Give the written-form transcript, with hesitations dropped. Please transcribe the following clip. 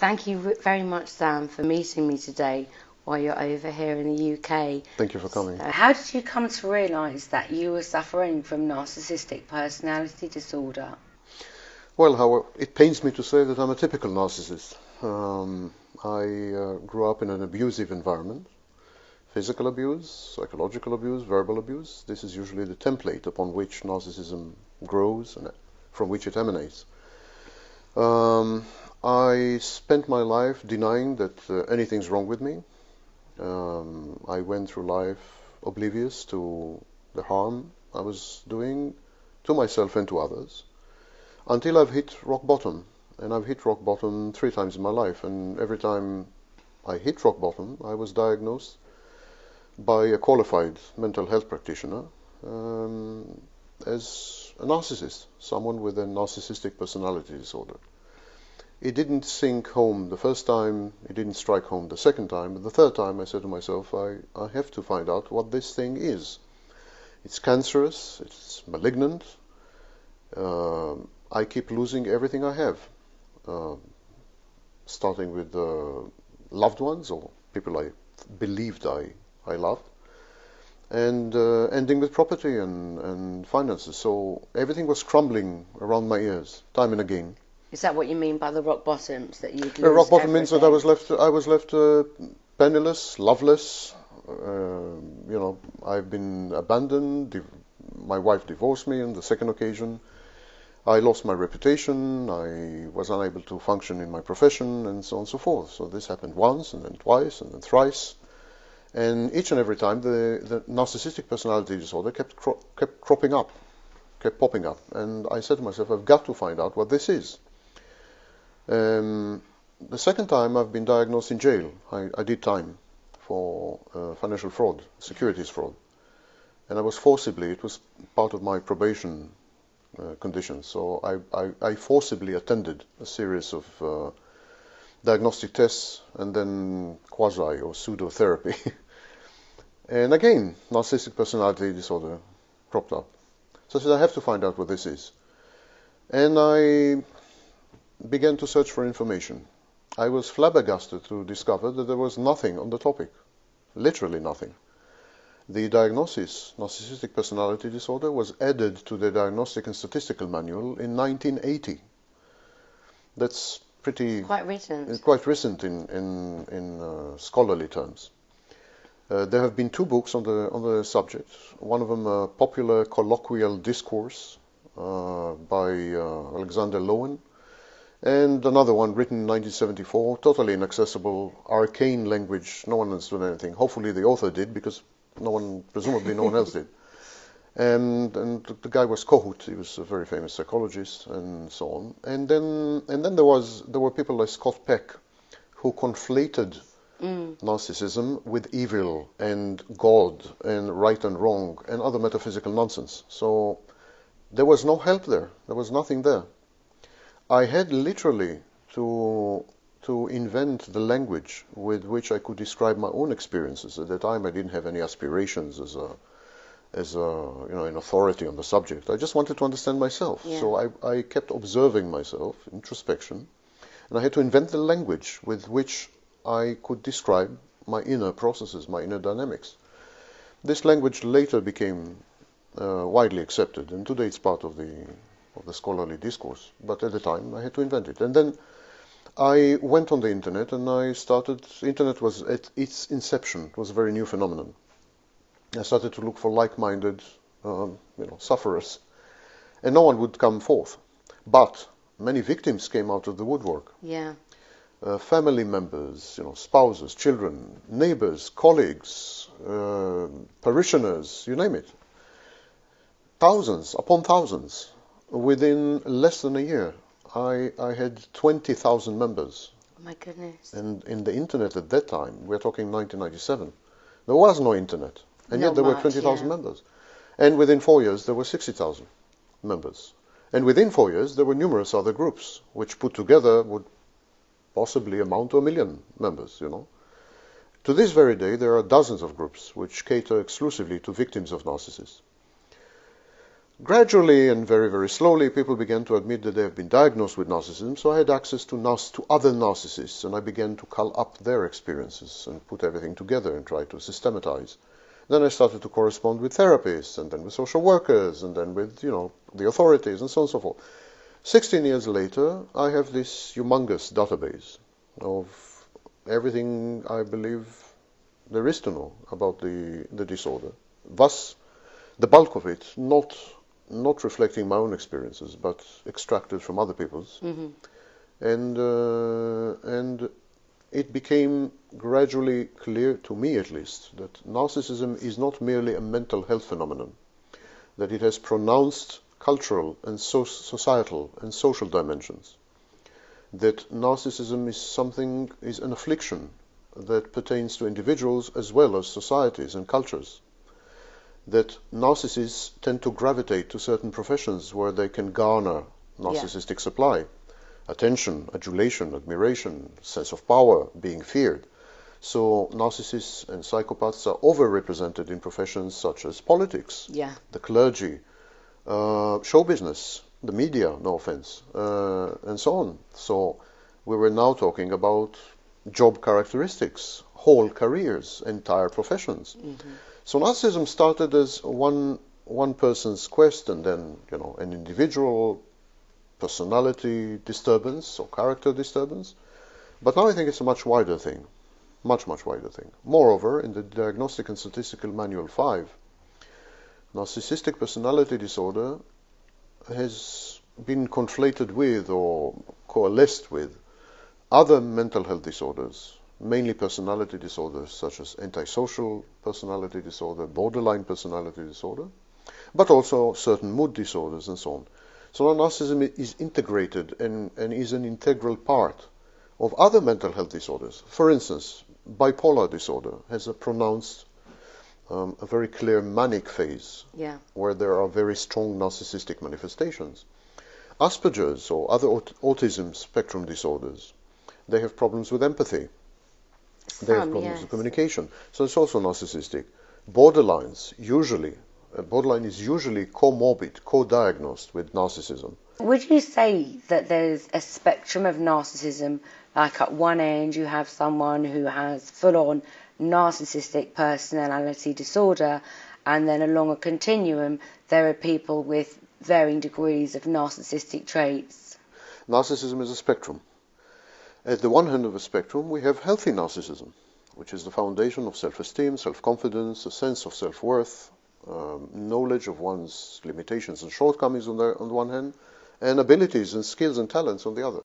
Thank you very much, Sam, for meeting me today while you're over here in the UK. Thank you for coming. How did you come to realise that you were suffering from narcissistic personality disorder? Well, it pains me to say that I'm a typical narcissist. I grew up in an abusive environment. Physical abuse, psychological abuse, verbal abuse. This is usually the template upon which narcissism grows and from which it emanates. I spent my life denying that anything's wrong with me. I went through life oblivious to the harm I was doing to myself and to others, until I've hit rock bottom. And I've hit rock bottom 3 times in my life, and every time I hit rock bottom, I was diagnosed by a qualified mental health practitioner as a narcissist, someone with a narcissistic personality disorder. It didn't sink home the first time, it didn't strike home the second time, but the third time I said to myself, I have to find out what this thing is. It's cancerous, it's malignant, I keep losing everything I have, starting with loved ones or people I believed I loved, and ending with property and finances. So everything was crumbling around my ears, time and again. Is that what you mean by the rock bottoms, that you'd lose The rock bottom everything? means that I was left penniless, loveless. I've been abandoned. My wife divorced me on the second occasion. I lost my reputation. I was unable to function in my profession, and so on and so forth. So this happened once, and then twice, and then thrice. And each and every time, the narcissistic personality disorder kept cropping up, kept popping up. And I said to myself, I've got to find out what this is. The second time I've been diagnosed in jail. I did time for financial fraud, securities fraud. And I was forcibly, it was part of my probation conditions. So I forcibly attended a series of diagnostic tests and then quasi or pseudo therapy. And again, narcissistic personality disorder cropped up. So I said, I have to find out what this is. And I began to search for information. I was flabbergasted to discover that there was nothing on the topic, literally nothing. The diagnosis, narcissistic personality disorder, was added to the Diagnostic and Statistical Manual in 1980. That's quite recent. Quite recent in scholarly terms. There have been 2 books on the subject. One of them, a popular colloquial discourse by Alexander Lowen, and another one written in 1974, totally inaccessible, arcane language. No one understood anything. Hopefully the author did, because presumably no one else did. And the guy was Kohut. He was a very famous psychologist, and so on. And then there were people like Scott Peck, who conflated narcissism with evil and God and right and wrong and other metaphysical nonsense. So there was no help there. There was nothing there. I had literally to invent the language with which I could describe my own experiences. At the time, I didn't have any aspirations as an authority on the subject. I just wanted to understand myself. Yeah. So I kept observing myself, introspection, and I had to invent the language with which I could describe my inner processes, my inner dynamics. This language later became widely accepted, and today it's part of the scholarly discourse. But at the time, I had to invent it. And then I went on the internet, and internet was at its inception. It was a very new phenomenon. I started to look for like-minded, sufferers, and no one would come forth. But many victims came out of the woodwork. Yeah. Family members, spouses, children, neighbors, colleagues, parishioners, you name it. Thousands upon thousands. Within less than a year, I had 20,000 members. Oh my goodness. And in the internet at that time, we're talking 1997, there was no internet. And yet there were 20,000 members. And within 4 years, there were 60,000 members. And within 4 years, there were numerous other groups, which put together would possibly amount to 1 million members, To this very day, there are dozens of groups which cater exclusively to victims of narcissists. Gradually and very, very slowly, people began to admit that they have been diagnosed with narcissism, so I had access to other narcissists, and I began to call up their experiences and put everything together and try to systematize. Then I started to correspond with therapists, and then with social workers, and then with, the authorities, and so on and so forth. 16 years later, I have this humongous database of everything I believe there is to know about the disorder. Thus, the bulk of it, not reflecting my own experiences, but extracted from other people's. Mm-hmm. And it became gradually clear, to me at least, that narcissism is not merely a mental health phenomenon, that it has pronounced cultural and societal and social dimensions, that narcissism is an affliction that pertains to individuals as well as societies and cultures, that narcissists tend to gravitate to certain professions where they can garner narcissistic supply, attention, adulation, admiration, sense of power, being feared. So narcissists and psychopaths are overrepresented in professions such as politics, the clergy, show business, the media, no offense, and so on. So we were now talking about job characteristics, whole careers, entire professions. Mm-hmm. So narcissism started as one person's quest, and then an individual personality disturbance or character disturbance. But now I think it's a much wider thing, much wider thing. Moreover, in the Diagnostic and Statistical Manual 5, narcissistic personality disorder has been conflated with or coalesced with other mental health disorders, mainly personality disorders such as antisocial personality disorder, borderline personality disorder, but also certain mood disorders and so on. So now narcissism is integrated and is an integral part of other mental health disorders. For instance, bipolar disorder has a pronounced, a very clear manic phase, where there are very strong narcissistic manifestations. Asperger's or other autism spectrum disorders, they have problems with empathy. They have problems with communication. So it's also narcissistic. Borderline is usually comorbid, co-diagnosed with narcissism. Would you say that there's a spectrum of narcissism? Like at one end you have someone who has full-on narcissistic personality disorder, and then along a continuum there are people with varying degrees of narcissistic traits? Narcissism is a spectrum. At the one end of the spectrum we have healthy narcissism, which is the foundation of self-esteem, self-confidence, a sense of self-worth, knowledge of one's limitations and shortcomings on the one hand, and abilities and skills and talents on the other.